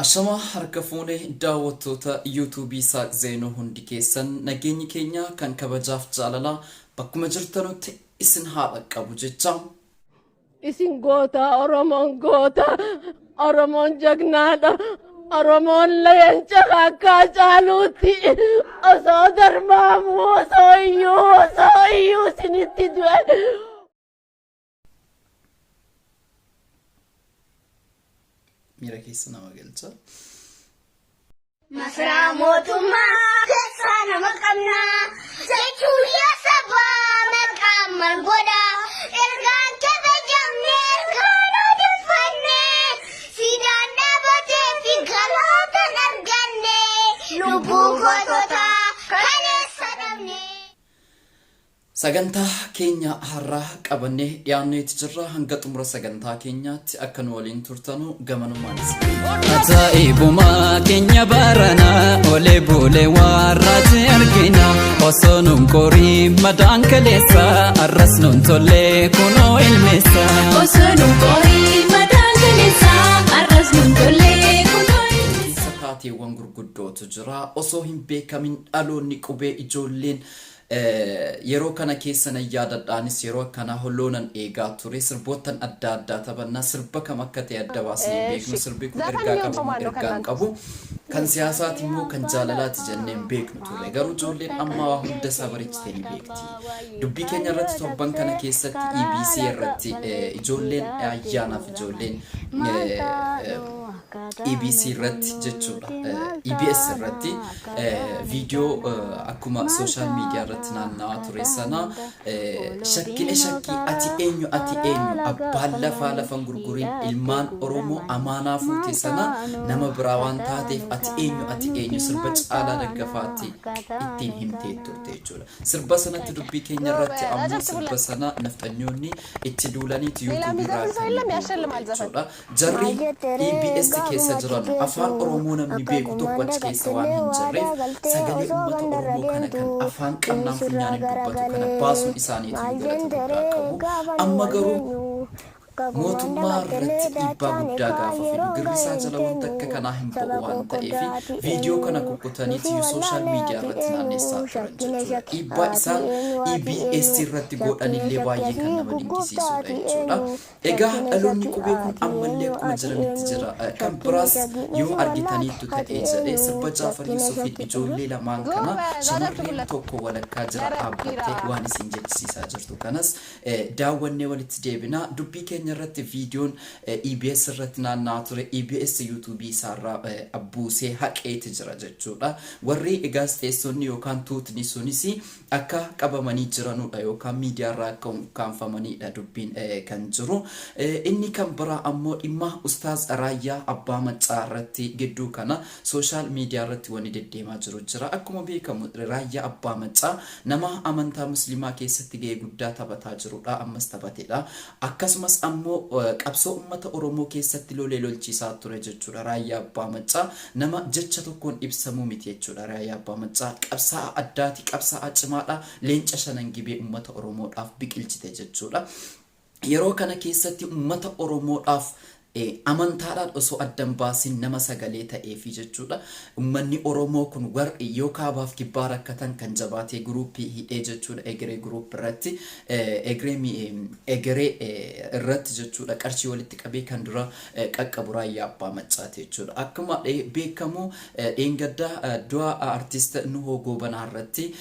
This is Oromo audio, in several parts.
Ashama harka fuune daawwattoota YouTube Saaq Zeenoo hundi keessan nageenyi keenya kan kabajaaf jaalala bakkuma jirtanutti isin haa dhaqqabu jecha. Isin goota, Oromoon jagnaadha. Oromoon leenca akka caaluutti osoo darbaamu osoo iyyuu isinitti du'e. Miira keessa nama galcha. Masaraa mootummaa keessaa nama qabnaa jechuu yaa sabaa maqaan margoodhaa ergaan kabajamnee kan odeeffannee siidaan dhaabatee fi galaataan arganne lubbuu goototaa kaleessa dhabne. Sagantaa keenya har'aa qabannee dhiyaanneeti jirra hanga xumura sagantaa keenyaatti akka nu waliin turtanu gamanumaanis. Taa'ibumaa keenya barana olee bulee warraati argina osoo nun qorii madaan kaleessa arras nun tollee kunoo ilmeessa. Osoo nun qorii madaan kaleessa arras nun tollee kunoo ilmeessa. Taateewwan gurguddootu jira osoo hin beekamin dhaloonni qubee ijoolleen yeroo kana keessa na yaadadhaanis yeroo kana holloonan eegaa ture sirboottan adda addaa taphannaa sirba kam akka ta'e adda baasnee beeknu sirbi kun ergaa qabu ergaan qabu kan siyaasaati immoo kan jaalalaati jenneen beeknu ture garuu ijoolleen amma waa hunda isaa bareechitee ni beekti dubbii keenya irratti torban kana keessatti EBC irratti ijoolleen ayyaanaaf ijoolleen EBC irratti jechuudha EBS irratti viidiyoo akkuma sooshaal miidiyaa irratti naannawaa ture sana shakkii ati eenyu abbaan lafaa lafan gurguriin ilmaan Oromoo amaanaa fuute sana nama biraa waan taateef ati eenyu sirba caalaa daggafaatti ittiin himtee turte jechuudha sirba sanatti dubbii keenya irratti ammoo sirba sana naftanyoonni itti duulaniiti YouTube irraa jarri EBS keessa jiran afaan Oromoo namni beeku tokko achi keessa waan hin jirreef sagalee uummata Oromoo kana kan afaan qabnaan funyaan dubbatu kana baasuun isaaniitiin godhatu qabu amma garuu mootummaa irratti dhiibbaa guddaa gaafa fidu girrisaa jala wanta akka kanaa hin ba'u waan ta'eef viidiyoo kana kukkutaniiti sooshaal miidiyaa irratti naannessaa turan jechuudha dhiibbaa isaan EBS irratti godhanillee baay'ee kan nama dinqisiisudha jechuudha egaa dhaloonni qubee kun ammallee akkuma jiranitti jira kan biraas yoo argitaniittu ta'ee jedhee sirba Jaafar Yuusufii ijoollee lamaan kana shamarreen tokko walakkaa jira dhaabbattee waan isin jechisiisaa jirtu kanas daawwannee walitti deebinaa dubbii keenya irratti viidiyoon EBS irratti naanna'aa ture EBS YouTube isaarraa abbuusee haqeeti jira jechuudha warri gaazexeessonni yookaan tuutni sunis akka qabamanii jiranudha yookaan miidiyaarraa akka kaanfamanidha dubbiin kan jiru inni kan biraa ammoo dhimma ustaaz Raayyaa Abbaa Maccaa irratti gidduu kana sooshaal miidiyaa irratti wani deddeemaa jiru jira akkuma beekamu Raayyaa Abbaa Maccaa nama amantaa musliimaa keessatti gahee guddaa taphataa jirudha ammas taphateedha akkasumas ammoo qabsoo ummata Oromoo keessatti lolee lolchiisaa ture jechuudha Raayyaa Abbaa Maccaa nama jecha tokkoon ibsamuu miti jechuudha Raayyaa Abbaa Maccaa qabsaa addaati qabsaa cimaadha leenca shanan gibee ummata Oromoodhaaf biqilchite jechuudha yeroo kana keessatti ummata Oromoodhaaf amantaadhaan osoo addan baasin nama sagalee ta'eefi jechuudha ummanni Oromoo kun war yoo kaabaaf kibbaa rakkatan kan jabaatee gruupii hidhee jechuudha egeree gruup irratti egeree irratti jechuudha qarshii walitti qabee kan dura qaqqabu Raayyaa Abbaa Maccaati jechuudha akkuma beekamu dheengaddaa du'a artist Nuhoo Goobanaa irratti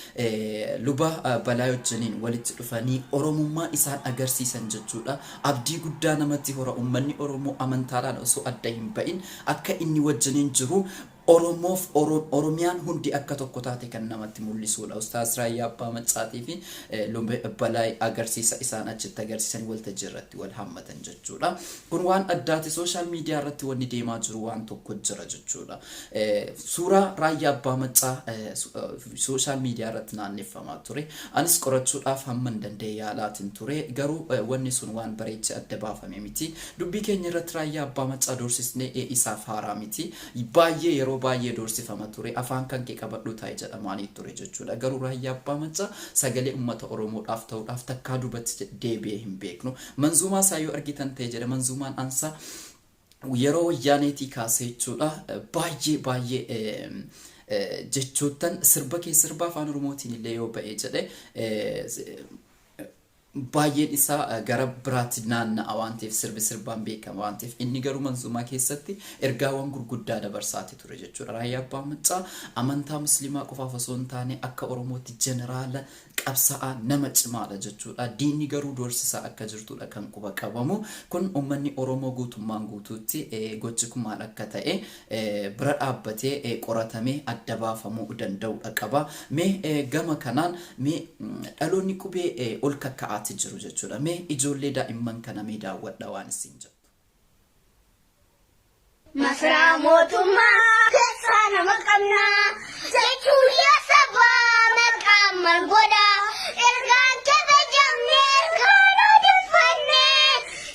luba balaa wajjiniin walitti dhufanii Oromummaa isaan agarsiisan jechuudha abdii guddaa namatti hora ummanni Oromoo amantaadhaan osoo adda hin ba'in akka inni wajjiniin jiru Oromoof Oromiyaan hundi akka tokko taate kan namatti mul'isudha ustaaz Raayyaa Abbaa Maccaatii fi balaa agarsiisa isaan achitti agarsiisan waltajjii irratti wal hammatan jechuudha kun waan addaati sooshaal miidiyaa irratti wanni deemaa jiru waan tokko jira jechuudha suuraa Raayyaa Abbaa Maccaa sooshaal miidiyaa irratti naanneeffamaa ture anis qorachuudhaaf hamman danda'e yaalaatiin ture garuu wanni sun waan bareechi adda baafame miti dubbii keenya irratti Raayyaa Abbaa Maccaa doorsisnee isaaf haaraa miti baay'ee yeroo baay'ee doorsifama ture afaan kan kee qabadhu taa'ee jedhamaanii ture jechuudha garuu Raayyaa Abbaa Maccaa sagalee ummata Oromoodhaaf ta'uudhaaf takkaa duubatti deebi'ee hin beeknu manzuumaa isaa yoo argitan ta'e jedha manzuumaan ansa yeroo wayyaaniitii kaasee jechuudha baay'ee jechuutan sirba kee sirba afaan oromootiin illee yoo ba'ee jedhe baay'een isaa gara biraatti naanna'a waan ta'eef sirbi sirbaan beekama waan ta'eef inni garuu manzumaa keessatti ergaawwan gurguddaa dabarsaati ture jechuudha. Raayyaa Abbaa Maccaa amantaa musliimaa qofaaf osoo hin taane akka oromootti jeneraala qabsaa'aa nama cimaadha jechuudha. Diinni garuu doorsisaa akka jirtudha kan quba qabamu. Kun uummanni Oromoo guutummaan guutuutti gochi kun maal akka ta'e bira dhaabbatee qoratamee adda baafamuu danda'udha qaba. Mee gama kanaan mee dhaloonni qubee ol kakka'aati jiru jechuudha. Mee ijoollee daa'imman kana mee daawwadha waan isin jettu. Masraa mootummaa keessaa nama qabnaa jechuu yaa sabaa maqaan maal godhaa ergaan kabajamnee kan odeeffannee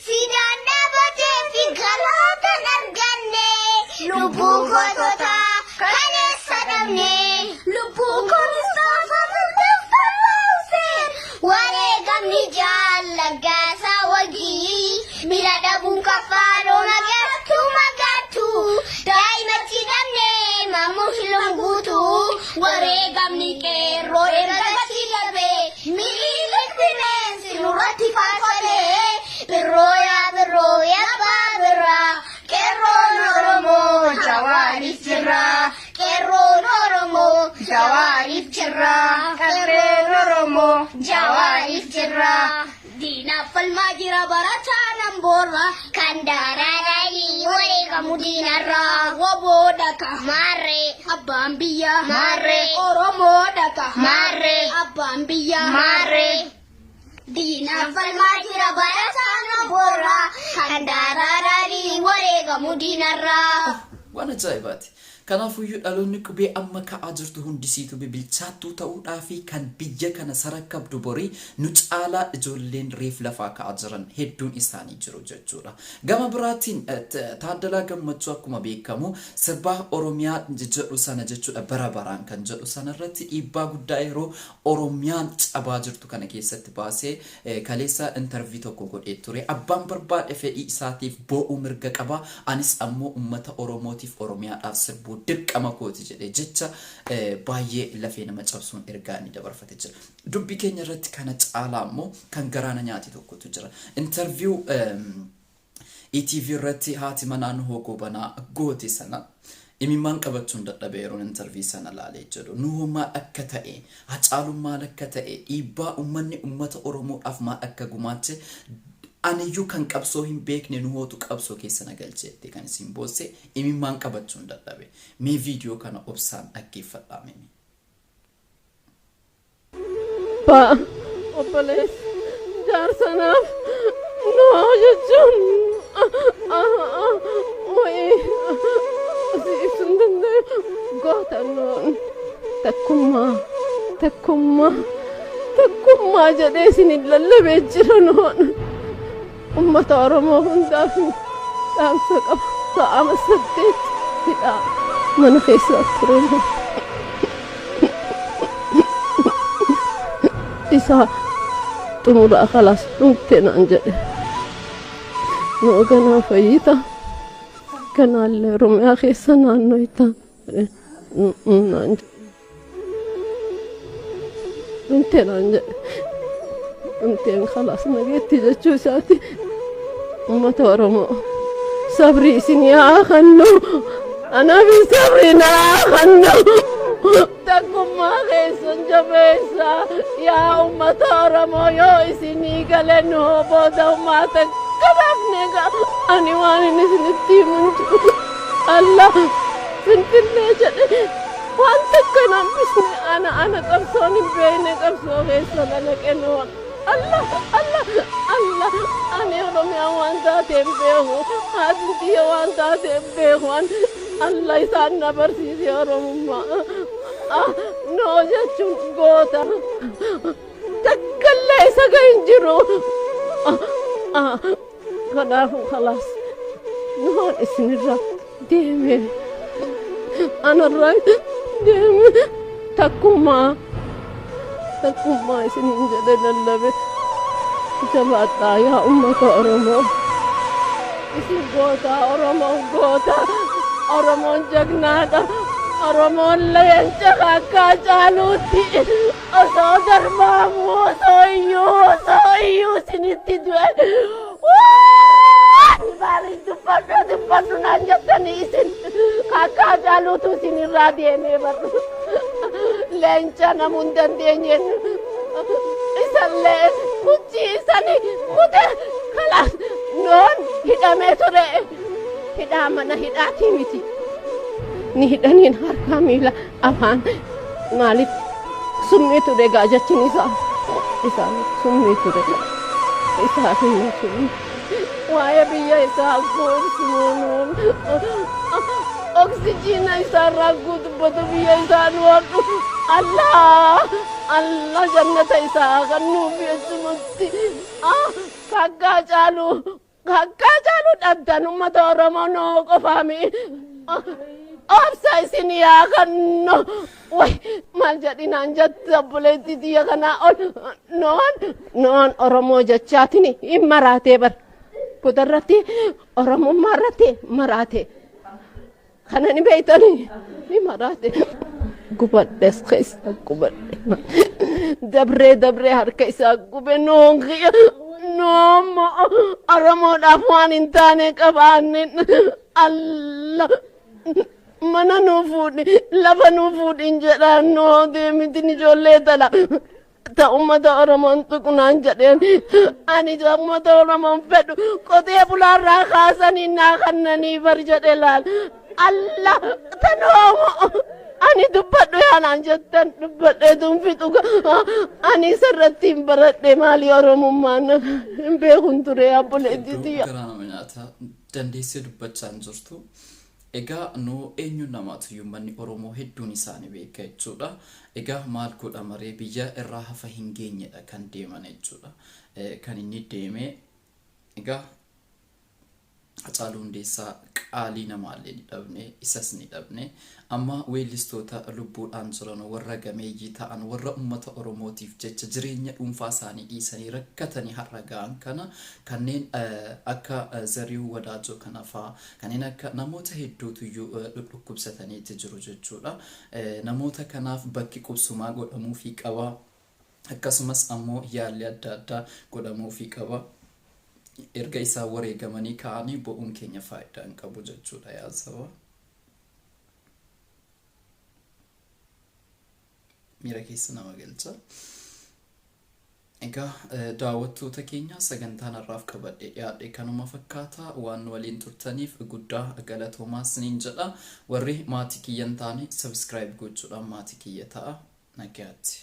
siidaan dhaabatee fi galaataan argannee lubbuu goototaa kan eessa dhabnee lubbuu goototaa wareegamni jaallagaasaa wagii mira dhabuun kafaanoo magatu daa'imatti dhabnee mamushilon guutu wareegamni qeerroo ergatti darbee miilik bineensi nurratti faarfatee birroo yaa baabirraa qeerroon Oromoo jawaariif jirraa qeerroon Oromoo jawaariif jirraa qeerroon Oromoo jawaariif jirraa diinaaf falmaa jira barataa namboorraa kan daaraadhaanii wareegamu diinarraa woboodha ka maarree abbaan biyyaa maarree Oromoodha ka maarree abbaan biyyaa maarree diinaaf falmaa jira barataa namboorraa kan daaraadhaanii wareegamu diinarraa. Waan ajaa'ibaati. Kanaafuyyuu dhaloonni qubee amma ka'aa jirtu hundisiitu bilchaattuu ta'uudhaa fi kan biyya kana sarakkabdu borii nu caalaa ijoolleen reef lafaa ka'aa jiran hedduun isaanii jiru jechuudha. Gama biraatiin Taaddalaa Gammachuu akkuma beekamu sirbaa Oromiyaa jedhu sana jechuudha bara baraan kan jedhu sanarratti dhiibbaa guddaa yeroo Oromiyaan cabaa jirtu kana keessatti baasee kaleessa intervii tokko godhee ture. Abbaan barbaade fedhii isaatiif boo'uu mirga qaba. Anis ammoo uummata Oromootiif Oromiyaadhaaf sirbu dirqama kooti jedhee jecha baay'ee lafee nama cabsuun ergaa inni dabarfate jira. Dubbii keenya irratti kana caalaa immoo kan garaana nyaati tokkotu jira. Interview ETV irratti haati manaan hoogoo banaa goote sana imimmaan qabachuun dadhabee yeroon intervii sana laalee jedhu nuhu maal akka ta'e hacaaluun maal akka ta'e dhiibbaa uummanni uummata Oromoodhaaf maal akka gumaache aniyyuu kan qabsoo hin beekne nuhootu qabsoo keessa nagalcheetti kan isin boosse imimmaan qabachuun dadhabe. Mee viidiyoo kana obsaan dhaggeeffadhaa mimi. Obbolees jaarsanaaf noo jechuun si ibsuun danda'e gootannoon takkummaa jedhee isin lallabee jira noon. Ummata Oromoo hundaaf dhaamsa qaba. Sa'ama 8 hidhaa mana keessaa ture. Isaa xumuraa khalaas dhumte naan jedhe. Noo ganaa fayyita. Kanaallee Oromiyaa keessa naannoo itti naan jedhe. Dhumte naan jedhe. Dhumteen khalaas nageetti jechuu isaati. Ummata Oromoo sabri isin yaa kannu anafi sabri naa kannu takkummaa keessan jabeessa yaa ummata Oromoo yoo isinii galeen hoo booda ummata gabaafne ani waan inni isinitti himun jiru Allah finfinnee jedhe waan takka nambisne ana qabsoon hin beekne qabsoo keessa dalaqe noon Allah ani Oromiyaa waan taateen beeku haati biyya waan taateen beekuan Allah isaan na barsiise Oromummaa noo jechuun goota takkallee isa gahin jiru kanaafuu khalaas noon isinirra deeme anarra deeme takkummaa isinin jedhe lallabe jabaadhaa yaa ummata Oromoo isin goota Oromoon goota Oromoon jagnaadha Oromoon leenca akka caaluutti osoo darbamu osoo iyyuu isinitti du'e baari dubbadhu naan jettanii isin akka caaluutu isinirraa deemee barru leenca namuun dandeenyeen isallee kuchi isani kute kalaas noon hidhamee ture hidhaa mana hidhaatii miti ni hidhaniin harkaa miila afaan maaliif summii ture gaajachin isaan summii ture isaa fi summii waa'ee biyya isaa goorsuun oksijiina isaarraa guutubbatu biyya isaa nu hodhu Allah jannata isaa kan nuuf jechumatti kakkaa caaluu dhabdan ummata Oromoo noo qofaami obsa isin yaa kanno way maal jedhinaan jette obboleettii xiyya kanaa ol noon Oromoo jechaatini hin maraatee bar kutarratti Oromummaa irratti maraatee kana ni beeytanii ni maraate gubadhes keessa gubadhe dabree harka isaa gube noommo Oromoodhaaf waan hin taane qabaanne Allah mana nuu fuudhi lafa nuu fuudhin jedhaan noo deemitin ijoollee tala ta ummata Oromoon tuqnaan jedheen ani ummata Oromoon fedhu qotee bulaarraa kaasanii naa kannanii bar jedhe laal Allah tanoomo ani dubbadhu yaanaan jettan dubbadheetuun fixu ani sarratti hin baradhe maali Oromummaan hin beekun ture obboleettii garaa nama nyaata dandeessee dubbachaan jirtu egaa nu eenyu namaatu manni Oromoo hedduun isaanii beeka jechuudha egaa maal godha maree biyya irraa hafa hin geenyedha kan deeman jechuudha kan inni deeme egaa Hacaaluu Hundeessaa qaalii namaallee ni dhabne isas ni dhabne amma weellistoota lubbuudhaan jiran warra gameeyyii ta'an warra ummata Oromootiif jecha jireenya dhuunfaa isaanii dhiisanii rakkatanii har'a ga'an kana kanneen akka Zariihuu Wadaajoo kana fa'aa kanneen akka namoota hedduutu dhukkubsataniitti jiru jechuudha namoota kanaaf bakki qubsumaa godhamuufii qaba akkasumas ammoo yaalii adda addaa godhamuufii qaba erga isaa wareegamanii ka'anii bo'uun keenya faayidaa hin qabu jechuudha yaasaba miira keessa nama galcha egaa daawwattoota keenya sagantaan har'aaf qabadhe dhiyaadhe kanuma fakkaata waan waliin turtaniif guddaa galatoomaa isiniin jedha warri maatii kiyyan taane subscribe gochuudhaan maatii kiyya ta'a nagaatti